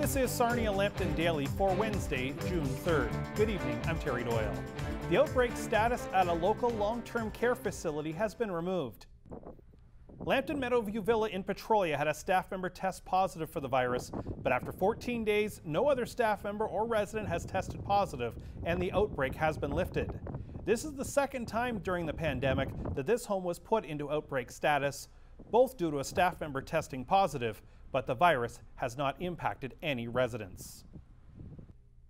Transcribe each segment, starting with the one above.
This is Sarnia Lambton Daily for Wednesday, June 3rd. Good evening, I'm Terry Doyle. The outbreak status at a local long-term care facility has been removed. Lambton Meadowview Villa in Petrolia had a staff member test positive for the virus, but after 14 days, no other staff member or resident has tested positive, and the outbreak has been lifted. This is the second time during the pandemic that this home was put into outbreak status, both due to a staff member testing positive, but the virus has not impacted any residents.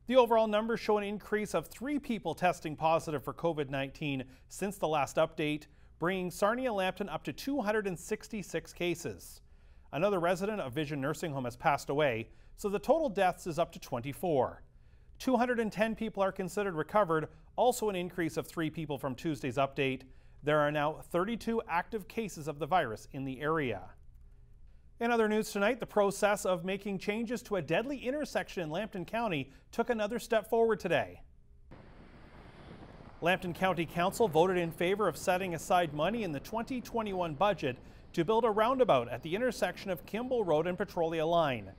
The overall numbers show an increase of 3 people testing positive for COVID-19 since the last update, bringing Sarnia Lambton up to 266 cases. Another resident of Vision Nursing Home has passed away, so the total deaths is up to 24. 210 people are considered recovered, also an increase of 3 people from Tuesday's update. There are now 32 active cases of the virus in the area. In other news tonight, the process of making changes to a deadly intersection in Lambton County took another step forward today. Lambton County Council voted in favor of setting aside money in the 2021 budget to build a roundabout at the intersection of Kimball Road and Petrolia Line.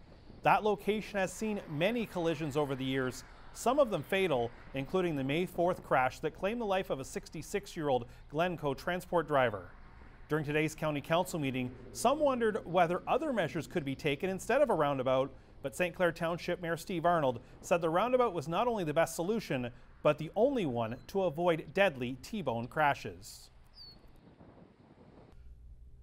That location has seen many collisions over the years, some of them fatal, including the May 4th crash that claimed the life of a 66-year-old Glencoe transport driver. During today's County Council meeting, some wondered whether other measures could be taken instead of a roundabout, but St. Clair Township Mayor Steve Arnold said the roundabout was not only the best solution, but the only one to avoid deadly T-bone crashes.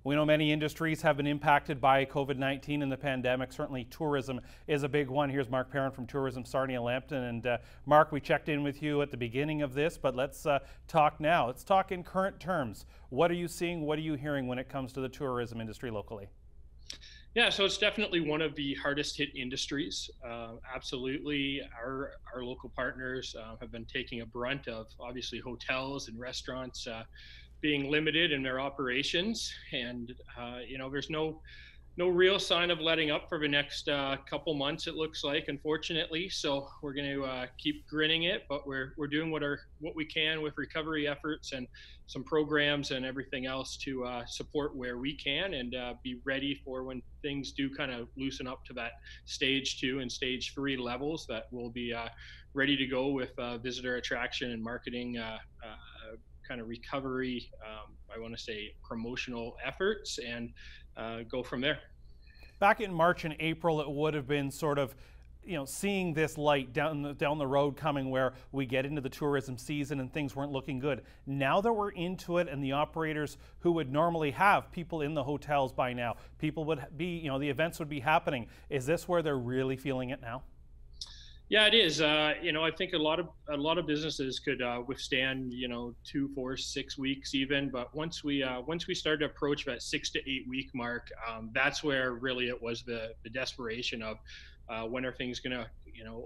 We know many industries have been impacted by COVID-19 and the pandemic. Certainly tourism is a big one. Here's Mark Perrin from Tourism Sarnia Lambton. And Mark, we checked in with you at the beginning of this, but let's talk now. Let's talk in current terms. What are you seeing? What are you hearing when it comes to the tourism industry locally? Yeah, so it's definitely one of the hardest hit industries. Absolutely, our local partners have been taking a brunt of obviously hotels and restaurants being limited in their operations, and there's no real sign of letting up for the next couple months, it looks like, unfortunately. So we're going to keep grinning it, but we're doing what we can with recovery efforts and some programs and everything else to support where we can and be ready for when things do kind of loosen up to that stage 2 and stage 3 levels, that we'll be ready to go with visitor attraction and marketing kind of recovery, I want to say promotional efforts, and go from there. Back in March and April, it would have been sort of, seeing this light down the road coming where we get into the tourism season and things weren't looking good. Now that we're into it and the operators who would normally have people in the hotels by now, people would be, the events would be happening. Is this where they're really feeling it now? Yeah, it is. I think a lot of businesses could withstand 2, 4, 6 weeks even. But once we start to approach that 6 to 8 week mark, that's where really it was the desperation of when are things going to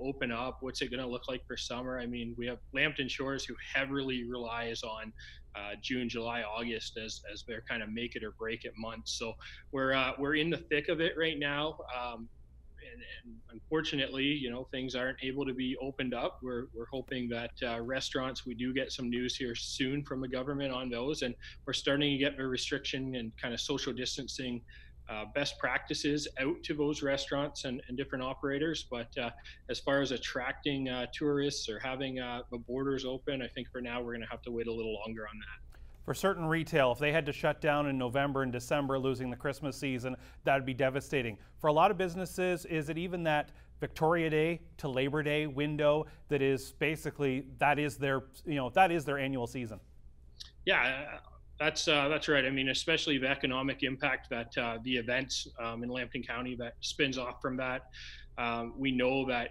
open up? What's it going to look like for summer? I mean, we have Lambton Shores who heavily relies on June, July, August as their kind of make it or break it months. So we're in the thick of it right now. And unfortunately, things aren't able to be opened up. We're hoping that restaurants, we do get some news here soon from the government on those, and we're starting to get the restriction and kind of social distancing best practices out to those restaurants and different operators. But as far as attracting tourists or having the borders open, I think for now we're going to have to wait a little longer on that. For certain retail, if they had to shut down in November and December, losing the Christmas season, that would be devastating. For a lot of businesses, is it even that Victoria Day to Labor Day window that is basically, that is their annual season? Yeah, that's right. I mean, especially the economic impact that the events in Lambton County that spins off from that. We know that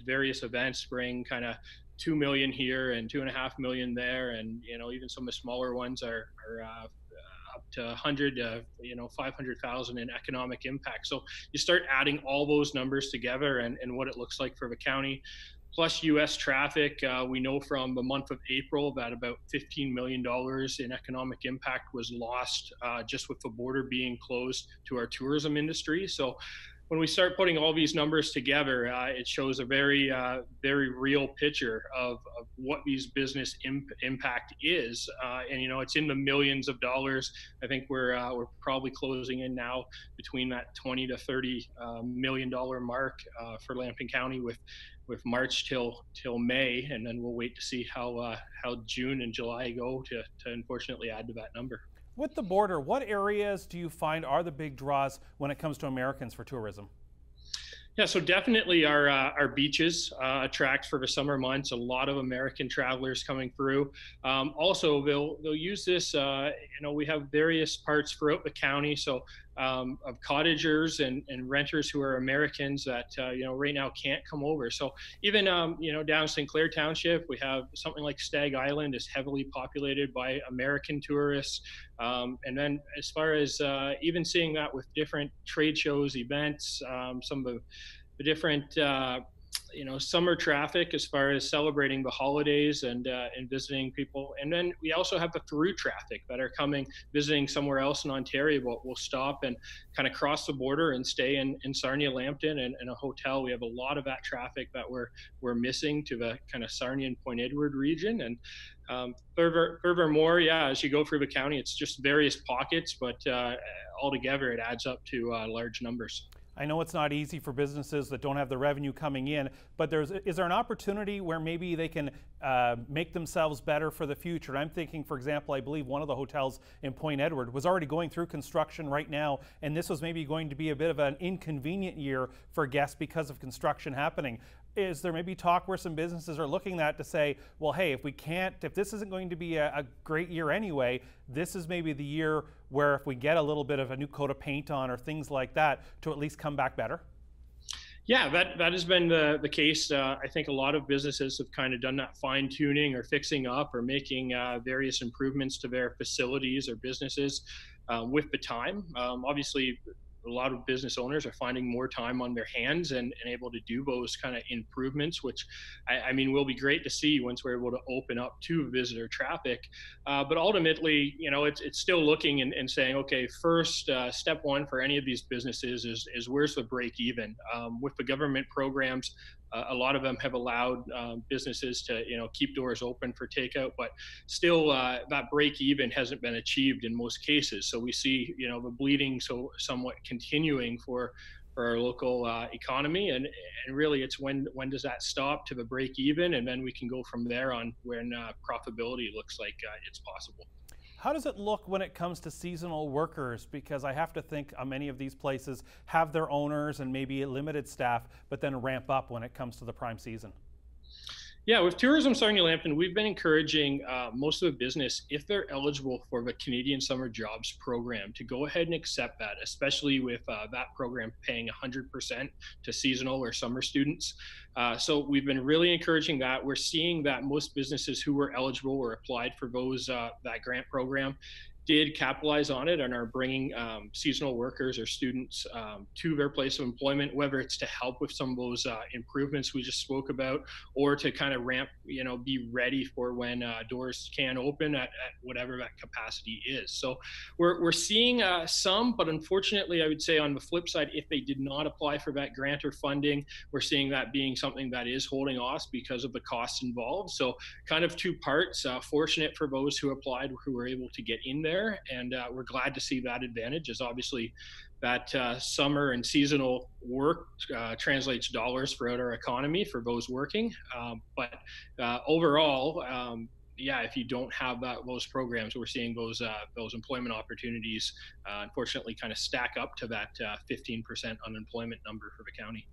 various events bring kind of 2 million here and 2.5 million there, and even some of the smaller ones are up to 100 to 500,000 in economic impact. So you start adding all those numbers together and what it looks like for the county, plus U.S. traffic. We know from the month of April that about $15 million in economic impact was lost just with the border being closed to our tourism industry. So when we start putting all these numbers together, it shows a very, very real picture of what these business impact is. And, it's in the millions of dollars. I think we're probably closing in now between that 20 to 30 $1 million mark for Lambton County with March till May, and then we'll wait to see how June and July go to unfortunately add to that number. With the border, what areas do you find are the big draws when it comes to Americans for tourism? Yeah, so definitely our beaches attract for the summer months a lot of American travelers coming through. Also, they'll use this. We have various parts throughout the county, so of cottagers and renters who are Americans that right now can't come over. So even down St. Clair Township, we have something like Stag Island is heavily populated by American tourists. And then as far as even seeing that with different trade shows, events, some of the different summer traffic as far as celebrating the holidays and visiting people. And then we also have the through traffic that are coming, visiting somewhere else in Ontario, but will stop and kind of cross the border and stay in Sarnia Lambton and a hotel. We have a lot of that traffic that we're missing to the kind of Sarnia and Point Edward region. And furthermore, as you go through the county, it's just various pockets, but altogether it adds up to large numbers. I know it's not easy for businesses that don't have the revenue coming in, but is there an opportunity where maybe they can make themselves better for the future? And I'm thinking, for example, I believe one of the hotels in Point Edward was already going through construction right now, and this was maybe going to be a bit of an inconvenient year for guests because of construction happening. Is there maybe talk where some businesses are looking at to say, well, hey, if this isn't going to be a great year anyway, this is maybe the year where if we get a little bit of a new coat of paint on or things like that to at least come back better? Yeah, that has been the case. I think a lot of businesses have kind of done that fine tuning or fixing up or making various improvements to their facilities or businesses with the time. Obviously, a lot of business owners are finding more time on their hands and able to do those kind of improvements, which I mean will be great to see once we're able to open up to visitor traffic. But ultimately, it's still looking and saying, okay, first step one for any of these businesses is where's the break even? With the government programs, a lot of them have allowed businesses to keep doors open for takeout, but still that break even hasn't been achieved in most cases. So we see the bleeding somewhat continuing for our local economy, and really it's when does that stop to the break even, and then we can go from there on when profitability looks like it's possible. How does it look when it comes to seasonal workers? Because I have to think many of these places have their owners and maybe a limited staff, but then ramp up when it comes to the prime season. Yeah, with Tourism Sarnia Lambton, we've been encouraging most of the business, if they're eligible for the Canadian Summer Jobs Program, to go ahead and accept that, especially with that program paying 100% to seasonal or summer students. So we've been really encouraging that. We're seeing that most businesses who were eligible or applied for those that grant program did capitalize on it and are bringing seasonal workers or students to their place of employment, whether it's to help with some of those improvements we just spoke about, or to kind of ramp, be ready for when doors can open at whatever that capacity is. So we're seeing some, but unfortunately, I would say on the flip side, if they did not apply for that grant or funding, we're seeing that being something that is holding off because of the costs involved. So kind of two parts, fortunate for those who applied, who were able to get in there. And we're glad to see that advantage, as obviously that summer and seasonal work translates dollars throughout our economy for those working. But overall, if you don't have those programs, we're seeing those employment opportunities unfortunately kind of stack up to that 15% unemployment number for the county.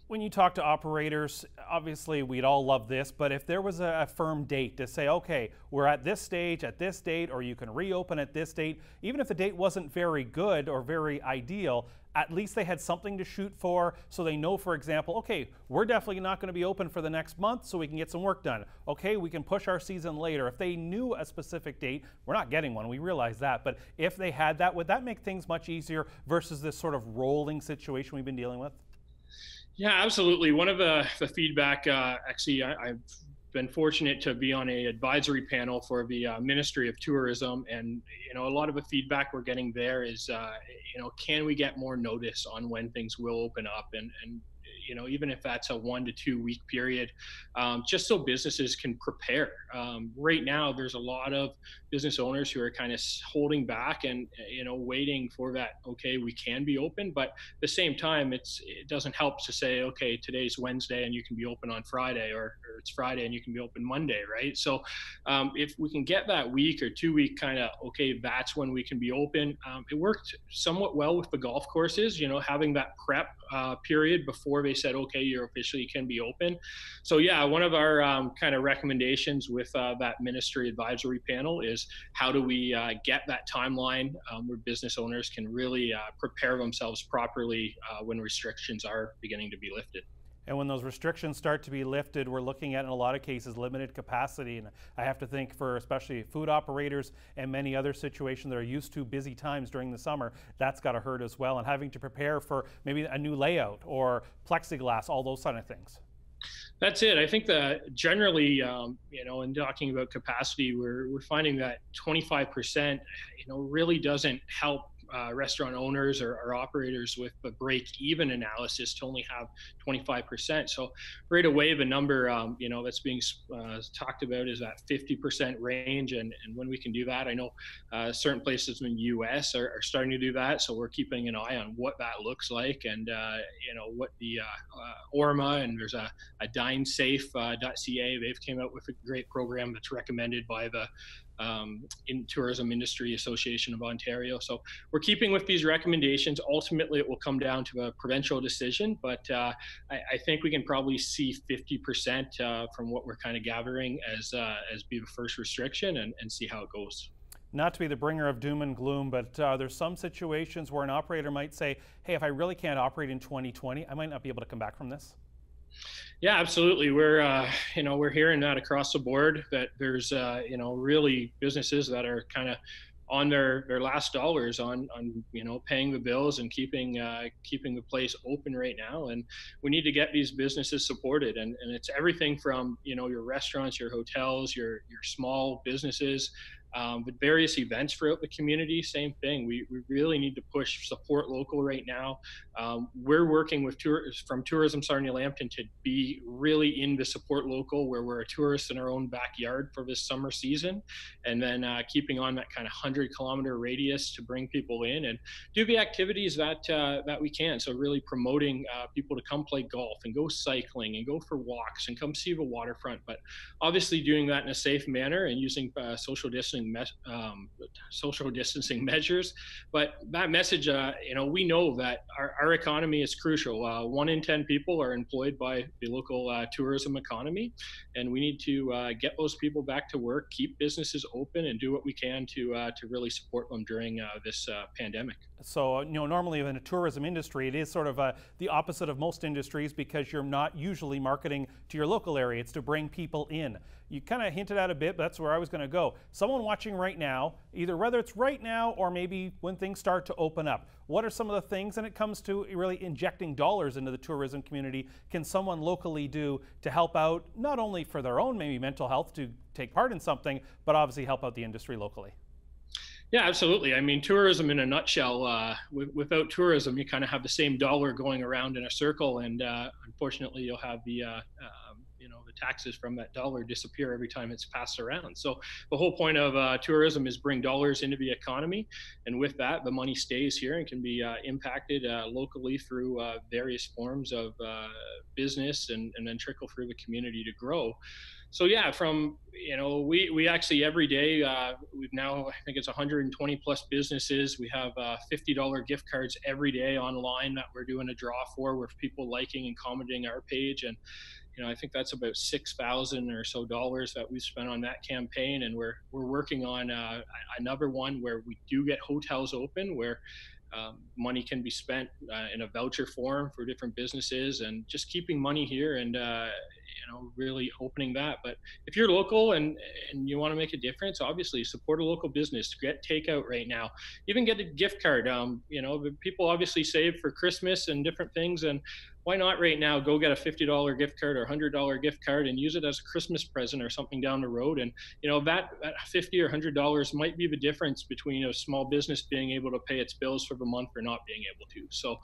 When you talk to operators, obviously we'd all love this, but if there was a firm date to say, okay, we're at this stage at this date, or you can reopen at this date, even if the date wasn't very good or very ideal, at least they had something to shoot for, so they know, for example, okay, we're definitely not going to be open for the next month, so we can get some work done. Okay, we can push our season later. If they knew a specific date, we're not getting one, we realize that, but if they had that, would that make things much easier versus this sort of rolling situation we've been dealing with? Yeah, absolutely. One of the feedback, actually, I've been fortunate to be on a advisory panel for the Ministry of Tourism, and a lot of the feedback we're getting there is, can we get more notice on when things will open up, and even if that's a 1 to 2 week period, just so businesses can prepare. Right now, there's a lot of business owners who are kind of holding back and waiting for that. Okay, we can be open, but at the same time, it doesn't help to say, okay, today's Wednesday and you can be open on Friday, or it's Friday and you can be open Monday, right? So if we can get that week or 2 week kind of, okay, that's when we can be open. It worked somewhat well with the golf courses, having that prep period before they said, okay, you're officially can be open. So yeah, one of our kind of recommendations with that ministry advisory panel is how do we get that timeline where business owners can really prepare themselves properly when restrictions are beginning to be lifted. And when those restrictions start to be lifted, we're looking at, in a lot of cases, limited capacity. And I have to think for especially food operators and many other situations that are used to busy times during the summer, that's got to hurt as well. And having to prepare for maybe a new layout or plexiglass, all those kind of things. That's it. I think that generally, in talking about capacity, we're finding that 25%, really doesn't help restaurant owners or operators with the break-even analysis to only have 25%. So right away, the number that's being talked about is that 50% range, and when we can do that, I know certain places in the U.S. are starting to do that. So we're keeping an eye on what that looks like, and what the ORMA, and there's a dinesafe.ca. They've came out with a great program that's recommended by the in Tourism Industry Association of Ontario. So we're keeping with these recommendations. Ultimately, it will come down to a provincial decision, but I think we can probably see 50% from what we're kind of gathering as be the first restriction, and see how it goes. Not to be the bringer of doom and gloom, but there's some situations where an operator might say, hey, if I really can't operate in 2020, I might not be able to come back from this. Yeah, absolutely. We're hearing that across the board, that there's really businesses that are kind of on their last dollars on paying the bills and keeping the place open right now, and we need to get these businesses supported, and it's everything from your restaurants, your hotels, your small businesses, but various events throughout the community. Same thing. We really need to push support local right now. We're working with from Tourism Sarnia Lambton to be really in the support local, where we're a tourist in our own backyard for this summer season, and then keeping on that kind of 100-kilometer radius to bring people in and do the activities that we can. So really promoting people to come play golf and go cycling and go for walks and come see the waterfront, but obviously doing that in a safe manner and using social distancing measures. But that message, we know that our economy is crucial. 1 in 10 people are employed by the local tourism economy, and we need to get those people back to work, keep businesses open, and do what we can to really support them during this pandemic. So, normally in the tourism industry, it is sort of the opposite of most industries, because you're not usually marketing to your local area. It's to bring people in. You kind of hinted at a bit, but that's where I was going to go. Someone watching right now, either whether it's right now or maybe when things start to open up, what are some of the things, and it comes to really injecting dollars into the tourism community, can someone locally do to help out, not only for their own maybe mental health to take part in something, but obviously help out the industry locally? Yeah, absolutely. I mean, tourism in a nutshell, without tourism, you kind of have the same dollar going around in a circle, and unfortunately, you'll have the taxes from that dollar disappear every time it's passed around. So the whole point of tourism is bring dollars into the economy, and with that, the money stays here and can be impacted locally through various forms of business, and then trickle through the community to grow. So yeah, we actually every day, we've now, I think it's 120 plus businesses. We have $50 gift cards every day online that we're doing a draw for, with people liking and commenting our page. And I think that's about $6,000 or so that we've spent on that campaign. And we're working on another one where we do get hotels open, where money can be spent in a voucher form for different businesses, and just keeping money here and really opening that. But if you're local and you want to make a difference, obviously support a local business. Get takeout right now, even get a gift card. People obviously save for Christmas and different things, and why not right now go get a $50 gift card or $100 gift card and use it as a Christmas present or something down the road? And that $50 or $100 might be the difference between a small business being able to pay its bills for the month or not being able to. So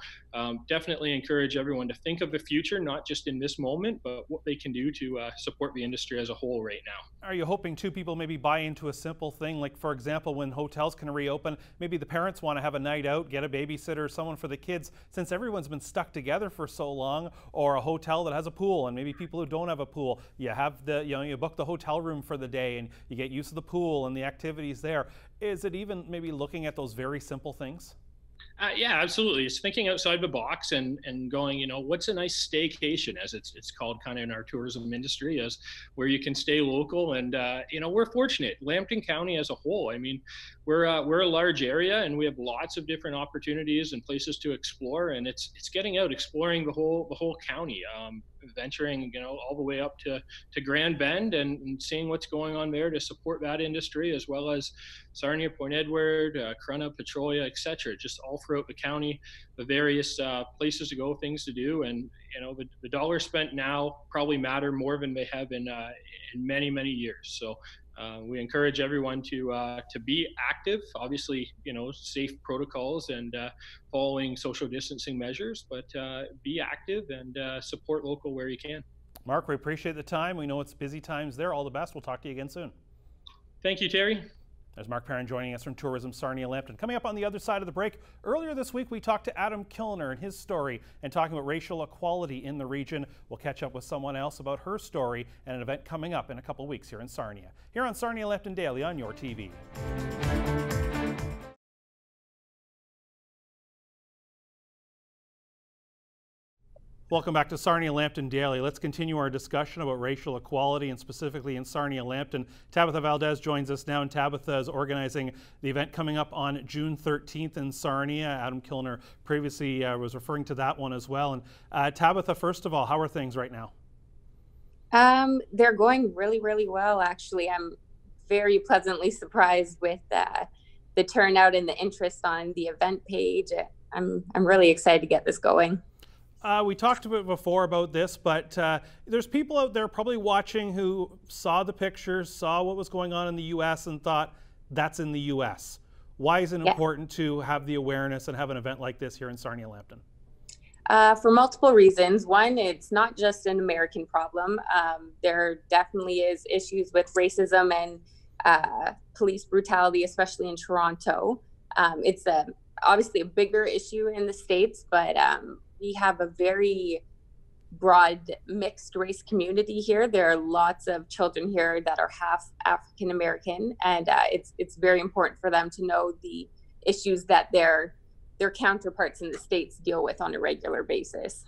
definitely encourage everyone to think of the future, not just in this moment, but what they can do to support the industry as a whole right now. Are you hoping too people maybe buy into a simple thing, like for example when hotels can reopen, maybe the parents want to have a night out, get a babysitter, someone for the kids, since everyone's been stuck together for so long, or a hotel that has a pool, and maybe people who don't have a pool, you have you book the hotel room for the day and you get used to the pool and the activities there. Is it even maybe looking at those very simple things? Yeah, absolutely. It's thinking outside the box and going, what's a nice staycation, as it's called kind of in our tourism industry, as where you can stay local. And, we're fortunate, Lambton County as a whole. I mean, we're a large area and we have lots of different opportunities and places to explore. And it's getting out, exploring the whole county, venturing, all the way up to Grand Bend and seeing what's going on there to support that industry, as well as Sarnia, Point Edward, Corunna, Petrolia, etc. Just all throughout the county, the various places to go, things to do. And the dollars spent now probably matter more than they have in many, many years. So we encourage everyone to be active, obviously, safe protocols and following social distancing measures, but be active and support local where you can. Mark, we appreciate the time. We know it's busy times there. All the best. We'll talk to you again soon. Thank you, Terry. There's Mark Perrin joining us from Tourism Sarnia Lambton. Coming up on the other side of the break, earlier this week we talked to Adam Kilner and his story and talking about racial equality in the region. We'll catch up with someone else about her story and an event coming up in a couple weeks here in Sarnia. Here on Sarnia Lambton Daily on your TV. Welcome back to Sarnia Lambton Daily. Let's continue our discussion about racial equality and specifically in Sarnia Lambton. Tabitha Valdez joins us now, and Tabitha is organizing the event coming up on June 13th in Sarnia. Adam Kilner previously was referring to that one as well. And Tabitha, first of all, how are things right now? They're going really, really well, actually. I'm very pleasantly surprised with the turnout and the interest on the event page. I'm really excited to get this going. We talked a bit before about this, but there's people out there probably watching who saw the pictures, saw what was going on in the U.S. and thought, that's in the U.S. Why is it important to have the awareness and have an event like this here in Sarnia Lambton? For multiple reasons. One, it's not just an American problem. There definitely is issues with racism and police brutality, especially in Toronto. It's obviously a bigger issue in the States, but we have a very broad mixed race community here. There are lots of children here that are half African American, and it's very important for them to know the issues that their counterparts in the States deal with on a regular basis.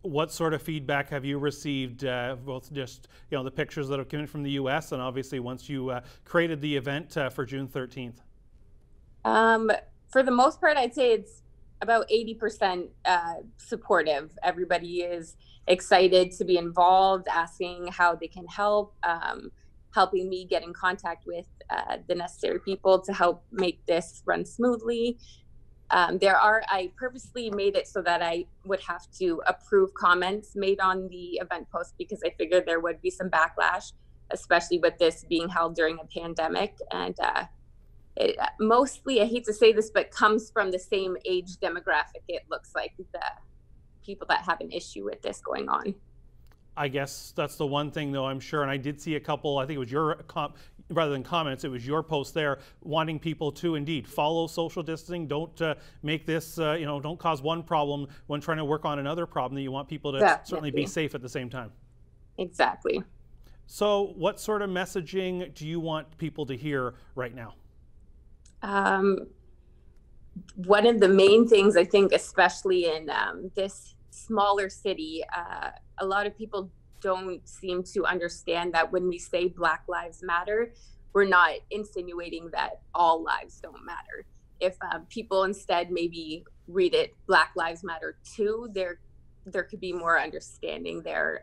What sort of feedback have you received, both just the pictures that have come in from the U.S. and obviously once you created the event for June 13th? For the most part, I'd say it's about 80% supportive. Everybody is excited to be involved, asking how they can help, helping me get in contact with the necessary people to help make this run smoothly. I purposely made it so that I would have to approve comments made on the event post because I figured there would be some backlash, especially with this being held during a pandemic. And it mostly, I hate to say this, but comes from the same age demographic. It looks like the people that have an issue with this going on. I guess that's the one thing, though, I'm sure, and I did see a couple, I think it was your, rather than comments, it was your post there, wanting people to indeed follow social distancing. Don't make this, don't cause one problem when trying to work on another problem, that you want people to certainly be safe at the same time. Exactly. So what sort of messaging do you want people to hear right now? One of the main things, I think, especially in this smaller city, a lot of people don't seem to understand that when we say Black Lives Matter, we're not insinuating that all lives don't matter. If people instead maybe read it Black Lives Matter too, there could be more understanding there.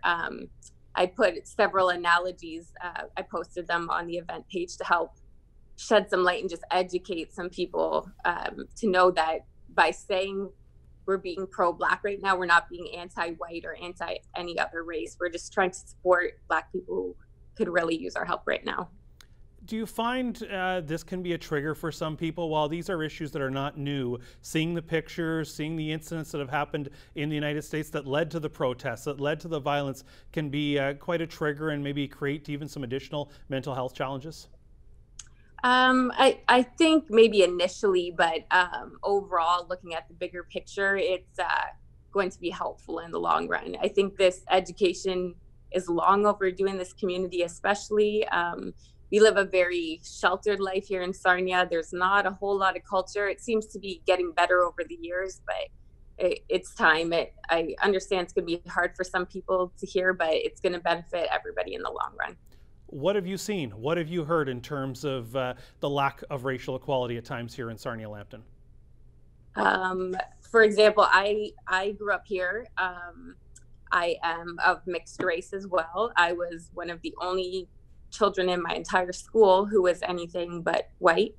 I put several analogies, I posted them on the event page to help shed some light and just educate some people to know that by saying we're being pro-Black right now. We're not being anti-white or anti any other race. We're just trying to support Black people who could really use our help right now. Do you find this can be a trigger for some people? While these are issues that are not new, seeing the pictures, seeing the incidents that have happened in the United States that led to the protests, that led to the violence, can be quite a trigger and maybe create even some additional mental health challenges? I think maybe initially, but overall, looking at the bigger picture, it's going to be helpful in the long run. I think this education is long overdue in this community, especially. We live a very sheltered life here in Sarnia. There's not a whole lot of culture. It seems to be getting better over the years, but it's time. I understand it's going to be hard for some people to hear, but it's going to benefit everybody in the long run. What have you seen? What have you heard in terms of the lack of racial equality at times here in Sarnia Lambton? For example, I grew up here. I am of mixed race as well. I was one of the only children in my entire school who was anything but white.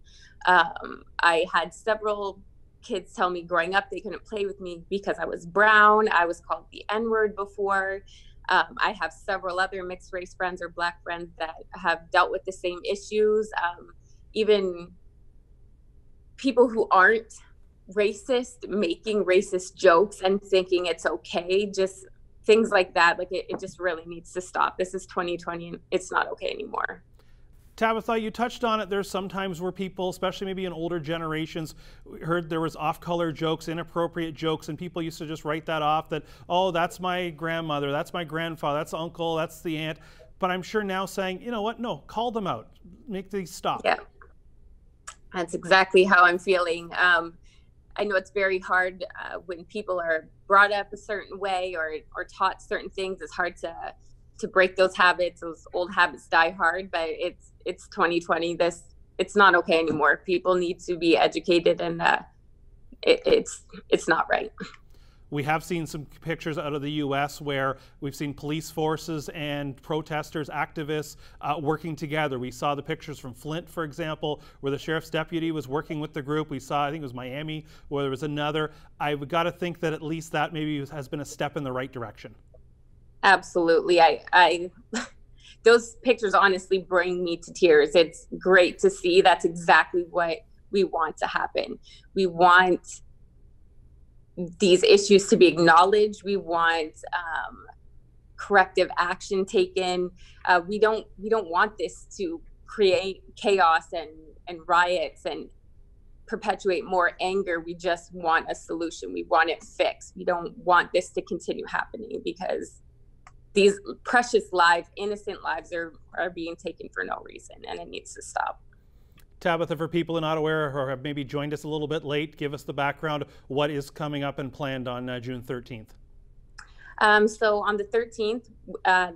I had several kids tell me growing up they couldn't play with me because I was brown. I was called the N-word before. I have several other mixed race friends or Black friends that have dealt with the same issues. Even people who aren't racist making racist jokes and thinking it's okay, just things like that. Like it just really needs to stop. This is 2020 and it's not okay anymore. Tabitha, you touched on it. There's sometimes where people, especially maybe in older generations, heard there was off-color jokes, inappropriate jokes, and people used to just write that off that, oh, that's my grandmother, that's my grandfather, that's the uncle, that's the aunt. But I'm sure now saying, you know what, no, call them out, make these stop. Yeah, that's exactly how I'm feeling. I know it's very hard when people are brought up a certain way or taught certain things. It's hard to break those habits. Those old habits die hard, but it's 2020. It's not okay anymore. People need to be educated, and it's not right. We have seen some pictures out of the U.S. where we've seen police forces and protesters, activists working together. We saw the pictures from Flint, for example, where the sheriff's deputy was working with the group. We saw, I think it was Miami, where there was another. I've got to think that at least that maybe has been a step in the right direction. Absolutely. I those pictures honestly bring me to tears. It's great to see. That's exactly what we want to happen. We want these issues to be acknowledged. We want corrective action taken. We don't want this to create chaos and riots and perpetuate more anger. We just want a solution. We want it fixed. We don't want this to continue happening because these precious lives, innocent lives are being taken for no reason, and it needs to stop. Tabitha, for people not aware or have maybe joined us a little bit late, give us the background. What is coming up and planned on June 13th? So on the 13th,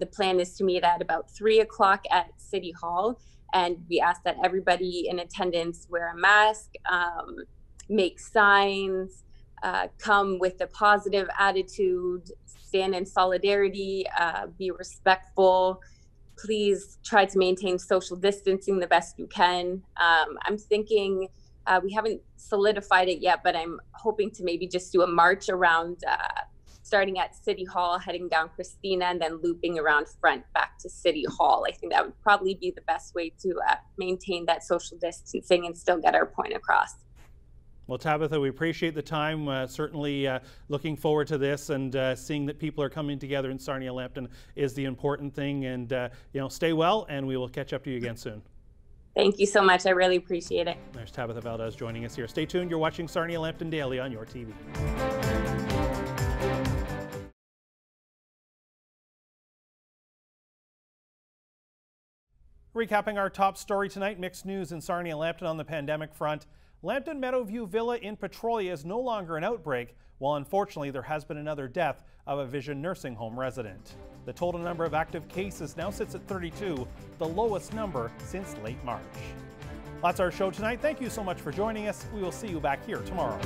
the plan is to meet at about 3 o'clock at City Hall. And we ask that everybody in attendance wear a mask, make signs, come with a positive attitude, stand in solidarity, be respectful. Please try to maintain social distancing the best you can. I'm thinking, we haven't solidified it yet, but I'm hoping to maybe just do a march around, starting at City Hall, heading down Christina, and then looping around Front back to City Hall. I think that would probably be the best way to maintain that social distancing and still get our point across. Well, Tabitha, we appreciate the time. Certainly looking forward to this, and seeing that people are coming together in Sarnia Lambton is the important thing. And stay well, and we will catch up to you again soon. Thank you so much. I really appreciate it. There's Tabitha Valdez joining us here. Stay tuned. You're watching Sarnia Lambton Daily on your TV. Recapping our top story tonight, mixed news in Sarnia Lambton on the pandemic front. Lambton Meadowview Villa in Petrolia is no longer an outbreak, while unfortunately there has been another death of a Vision nursing home resident. The total number of active cases now sits at 32, the lowest number since late March. That's our show tonight. Thank you so much for joining us. We will see you back here tomorrow.